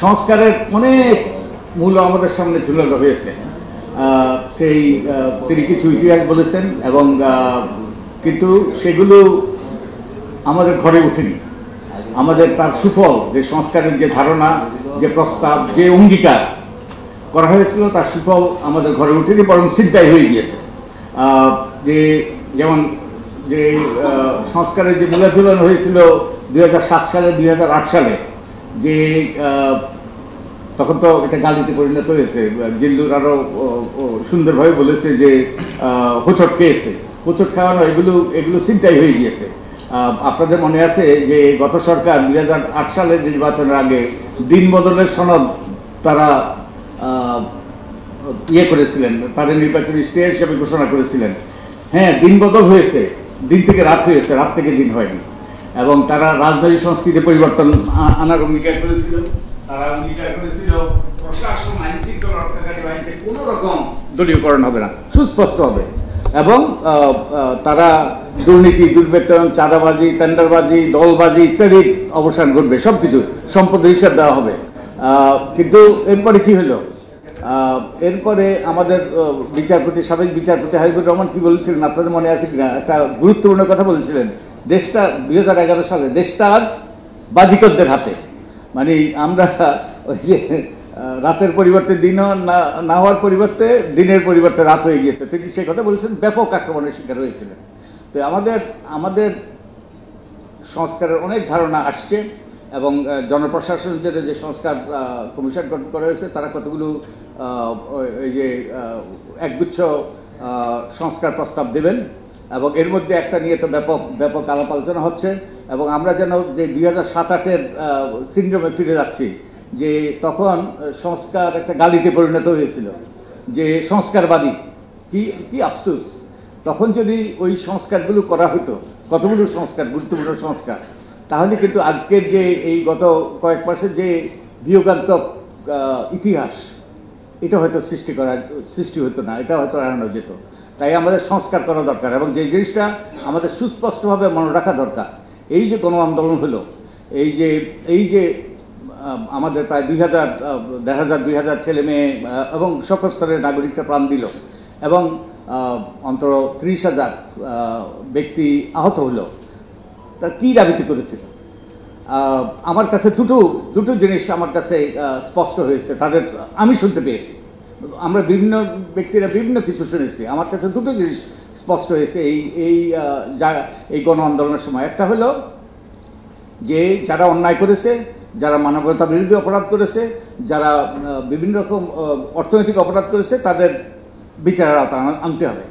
সংস্কারের অনেক মূল্য আমাদের সামনে ঝুলানো হয়েছে। সেই তিনি কিছু ইতিহাস বলেছেন এবং কিন্তু সেগুলো আমাদের ঘরে ওঠেনি। আমাদের তার সুফল, যে সংস্কারের যে ধারণা, যে প্রস্তাব, যে অঙ্গীকার করা হয়েছিল, তার সুফল আমাদের ঘরে ওঠেনি, বরং চিন্তাই হয়ে গিয়েছে। যে যেমন যে সংস্কারের যে মূল্য ঝুলানো হয়েছিল 2007 সালে 2008 সালে, যে তখন তো এটা গালিতে পরিণত হয়েছে। জিল্লুর আরো সুন্দরভাবে বলেছে যে হোঁচট খেয়েছে, হোঁচট খাওয়ানো এগুলো চিন্তাই হয়ে গিয়েছে। আপনাদের মনে আছে যে গত সরকার 2008 সালের নির্বাচনের আগে দিন বদলের সনদ তারা করেছিলেন, তাদের নির্বাচনী স্টে হিসেবে ঘোষণা করেছিলেন। হ্যাঁ, দিন বদল হয়েছে, দিন থেকে রাত হয়েছে, রাত থেকে দিন হয়নি। এবং তারা রাজনৈতিক সংস্কৃতি পরিবর্তন আনার অঙ্গীকার করেছিল। তারা অঙ্গীকার করেছিল প্রশাসন, আইন শৃঙ্খলা রক্ষাকারী বাহিনীতে কোনো রকম দলীয়করণ হবে না, সুস্পষ্ট হবে। এবং তারা দুর্নীতি, দুর্বৃত্তায়ন, চাঁদাবাজি, টেন্ডারবাজি, দলবাজি ইত্যাদির অবসান ঘটবে, সবকিছু সম্পদের হিসাব দেওয়া হবে। কিন্তু এরপরে কি হলো? এরপরে আমাদের বিচারপতি, সাবেক বিচারপতি হাবিবুর রহমান কি বলেছিলেন আপনাদের মনে আছে কিনা? একটা গুরুত্বপূর্ণ কথা বলেছিলেন, দেশটা 2011 সালে দেশটা আজ বাজিকরদের হাতে। মানে আমরা ওই যে রাতের পরিবর্তে দিন না হওয়ার পরিবর্তে দিনের পরিবর্তে রাত হয়ে গিয়েছে, তিনি সেই কথা বলেছেন, ব্যাপক আক্রমণের শিকার হয়েছিলেন। তো আমাদের সংস্কারের অনেক ধারণা আসছে এবং জনপ্রশাসনের যে সংস্কার কমিশন গঠন করা হয়েছে, তারা কতগুলো এই যে একগুচ্ছ সংস্কার প্রস্তাব দেবেন এবং এর মধ্যে একটা নিয়ে তো ব্যাপক আলাপ আলোচনা হচ্ছে। এবং আমরা যেন যে 2007-08-এর সিন্ড্রোমে ফিরে যাচ্ছি, যে তখন সংস্কার একটা গালিতে পরিণত হয়েছিল, যে সংস্কারবাদী। কি আফসোস, তখন যদি ওই সংস্কারগুলো করা হতো, কতগুলো সংস্কার, গুরুত্বপূর্ণ সংস্কার, তাহলে কিন্তু আজকের যে এই গত কয়েক মাসের যে বিয়োগান্তক ইতিহাস, এটা হয়তো সৃষ্টি হতো না, এটা হয়তো এড়ানো যেত। তাই আমাদের সংস্কার করা দরকার এবং যে জিনিসটা আমাদের সুস্পষ্টভাবে মনে রাখা দরকার, এই যে গণ আন্দোলন হলো, এই যে আমাদের প্রায় 2000 ছেলে মেয়ে এবং সকল স্তরের নাগরিকরা প্রাণ দিল এবং অন্তত 30,000 ব্যক্তি আহত হলো, তা কি দাবিতে করেছিল? আমার কাছে দুটো জিনিস আমার কাছে স্পষ্ট হয়েছে, তাদের আমি শুনতে পেয়েছি। আমরা বিভিন্ন ব্যক্তিরা বিভিন্ন কিছু শুনেছি, আমার কাছে দুটো জিনিস স্পষ্ট হয়েছে এই গণ আন্দোলনের সময়। একটা হলো যে যারা অন্যায় করেছে, যারা মানবতা বিরোধী অপরাধ করেছে, যারা বিভিন্ন রকম অর্থনৈতিক অপরাধ করেছে, তাদের বিচারের আওতায় আনতে হবে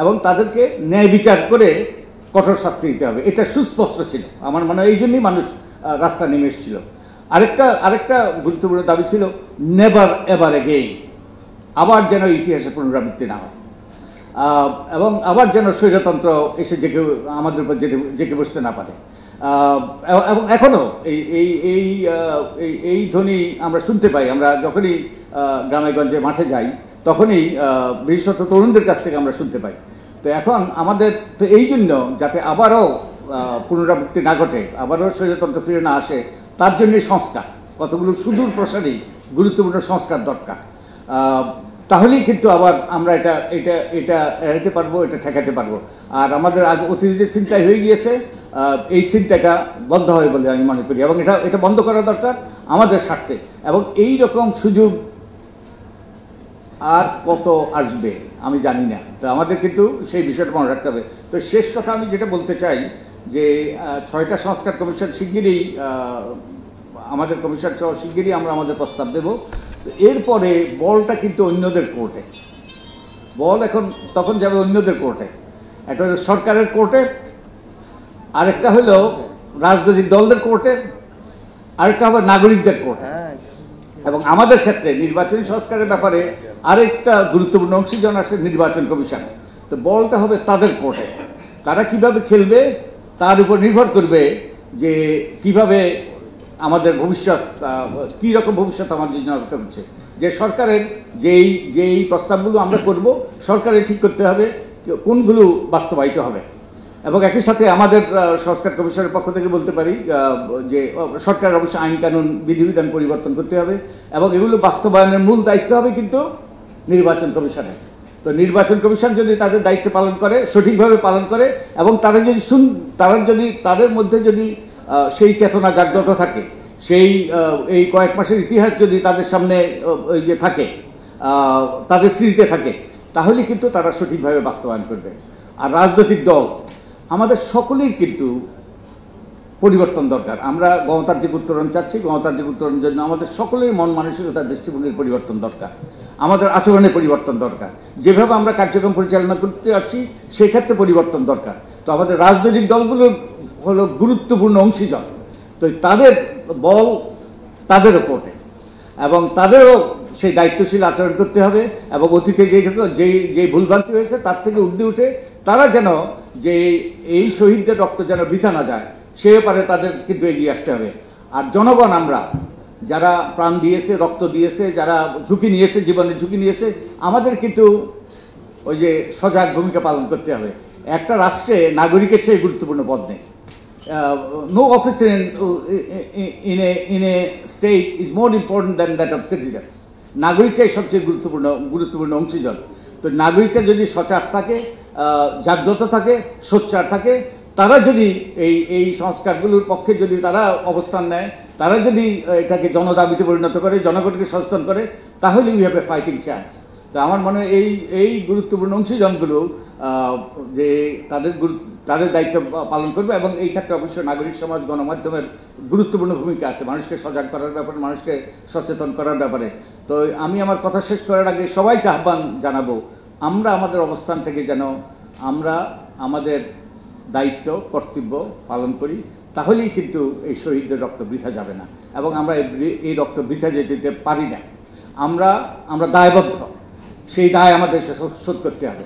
এবং তাদেরকে ন্যায় বিচার করে কঠোর শাস্তি দিতে হবে। এটা সুস্পষ্ট ছিল। আমার মনে হয় এই জন্যই মানুষ রাস্তা নেমে এসেছিল। আরেকটা গুরুত্বপূর্ণ দাবি ছিল নেভার এভার এগেইন, আবার যেন ইতিহাসে পুনরাবৃত্তি না হয় এবং আবার যেন স্বৈরতন্ত্র এসে আমাদের উপর জেগে বসতে না পারে। এবং এখনো এই ধ্বনি আমরা শুনতে পাই। আমরা যখনই গ্রামেগঞ্জে মাঠে যাই, তখনই বিশেষত তরুণদের কাছ থেকে আমরা শুনতে পাই। তো এখন আমাদের তো এই জন্য যাতে আবারও পুনরাবৃত্তি না ঘটে, আবারও স্বৈরতন্ত্র ফিরে না আসে, তার জন্যই সংস্কার, কতগুলো সুদূর প্রসারী গুরুত্বপূর্ণ সংস্কার দরকার। তাহলেই কিন্তু আবার আমরা এটা এড়াতে পারবো, এটা ঠেকাতে পারবো। আর আমাদের আজ অতীতের চিন্তায় হয়ে গিয়েছে, এই চিন্তাটা বন্ধ হয় বলে আমি মনে করি এবং এটা বন্ধ করা দরকার আমাদের স্বার্থে। এবং এই রকম সুযোগ আর কত আসবে আমি জানি না, তো আমাদের কিন্তু সেই বিষয়টা মনে রাখতে হবে। তো শেষ কথা আমি যেটা বলতে চাই যে 6টা সংস্কার কমিশন শিগগিরই, আমাদের কমিশন সহ শিগগিরই আমরা আমাদের প্রস্তাব দেব। তো এরপরে বলটা কিন্তু অন্যদের কোর্টে, বল এখন তখন যাবে অন্যদের কোর্টে। একটা হলো সরকারের কোর্টে, আরেকটা হলো রাজনৈতিক দলদের কোর্টে, আরেকটা হবে নাগরিকদের কোর্টে। এবং আমাদের ক্ষেত্রে নির্বাচনী সংস্কারের ব্যাপারে আরেকটা গুরুত্বপূর্ণ অংশীজন আসে নির্বাচন কমিশন। তো বলটা হবে তাদের কোর্টে। তারা কিভাবে খেলবে তার উপর নির্ভর করবে যে কিভাবে আমাদের ভবিষ্যৎ, কি রকম ভবিষ্যৎ আমাদের জন্য অপেক্ষা করছে। যে সরকারের যেই প্রস্তাবগুলো আমরা করব, সরকারের ঠিক করতে হবে কোনগুলো বাস্তবায়িত হবে। এবং একই সাথে আমাদের সংস্কার কমিশনের পক্ষ থেকে বলতে পারি যে সরকার অবশ্যই আইন কানুন বিধিবিধান পরিবর্তন করতে হবে এবং এগুলো বাস্তবায়নের মূল দায়িত্ব হবে কিন্তু নির্বাচন কমিশনের। তো নির্বাচন কমিশন যদি তাদের দায়িত্ব পালন করে, সঠিকভাবে পালন করে, এবং তারা যদি তাদের মধ্যে যদি সেই চেতনা জাগ্রত থাকে, সেই এই কয়েক মাসের ইতিহাস যদি তাদের সামনে থাকে, তাদের স্মৃতিতে থাকে, তাহলে কিন্তু তারা সঠিকভাবে বাস্তবায়ন করবে। আর রাজনৈতিক দল আমাদের সকলেই কিন্তু পরিবর্তন দরকার। আমরা গণতান্ত্রিক উত্তরণ চাচ্ছি, গণতান্ত্রিক উত্তরণের জন্য আমাদের সকলের মন মানসিকতার দৃষ্টিভঙ্গির পরিবর্তন দরকার, আমাদের আচরণের পরিবর্তন দরকার, যেভাবে আমরা কার্যক্রম পরিচালনা করতে যাচ্ছি সেক্ষেত্রে পরিবর্তন দরকার। তো আমাদের রাজনৈতিক দলগুলোর হলো গুরুত্বপূর্ণ অংশীজন, তো তাদের বল তাদের ওপরে, এবং তাদেরও সেই দায়িত্বশীল আচরণ করতে হবে এবং অতীতে যেই ভুলভ্রান্তি হয়েছে তার থেকে ঊর্ধ্বে উঠে তারা যেন যে এই শহীদদের রক্ত যেন বৃথা না যায় সে ব্যাপারে তাদের কিন্তু এগিয়ে আসতে হবে। আর জনগণ, আমরা যারা প্রাণ দিয়েছে, রক্ত দিয়েছে, যারা ঝুঁকি নিয়েছে, জীবনের ঝুঁকি নিয়েছে, আমাদের কিন্তু ওই যে সজাগ ভূমিকা পালন করতে হবে। একটা রাষ্ট্রে নাগরিকের চেয়ে গুরুত্বপূর্ণ পদ নেই। No office in a state is more important than that of citizens. নাগরিকটাই সবচেয়ে গুরুত্বপূর্ণ অংশীজন। তো নাগরিকটা যদি সজাগ থাকে, জাগ্রত থাকে, সোচ্চার থাকে, তারা যদি এই সংস্কারগুলোর পক্ষে যদি তারা অবস্থান নেয়, তারা যদি এটাকে জনদাবিতে পরিণত করে, জনগণকে সচেতন করে, তাহলে we have a fighting chance. তো আমার মনে হয় এই গুরুত্বপূর্ণ অংশীজনগুলো যে তাদের দায়িত্ব পালন করবে, এবং এই ক্ষেত্রে অবশ্যই নাগরিক সমাজ, গণমাধ্যমের গুরুত্বপূর্ণ ভূমিকা আছে মানুষকে সজাগ করার ব্যাপারে, মানুষকে সচেতন করার ব্যাপারে। তো আমি আমার কথা শেষ করার আগে সবাইকে আহ্বান জানাবো, আমরা আমাদের অবস্থান থেকে যেন আমরা আমাদের দায়িত্ব কর্তব্য পালন করি, তাহলেই কিন্তু এই শহীদদের রক্ত বৃথা যাবে না, এবং আমরা এই রক্ত বৃথা যেতে দিতে পারি না। আমরা দায়বদ্ধ, সেই দায় আমাদেরকে শোধ করতে হবে।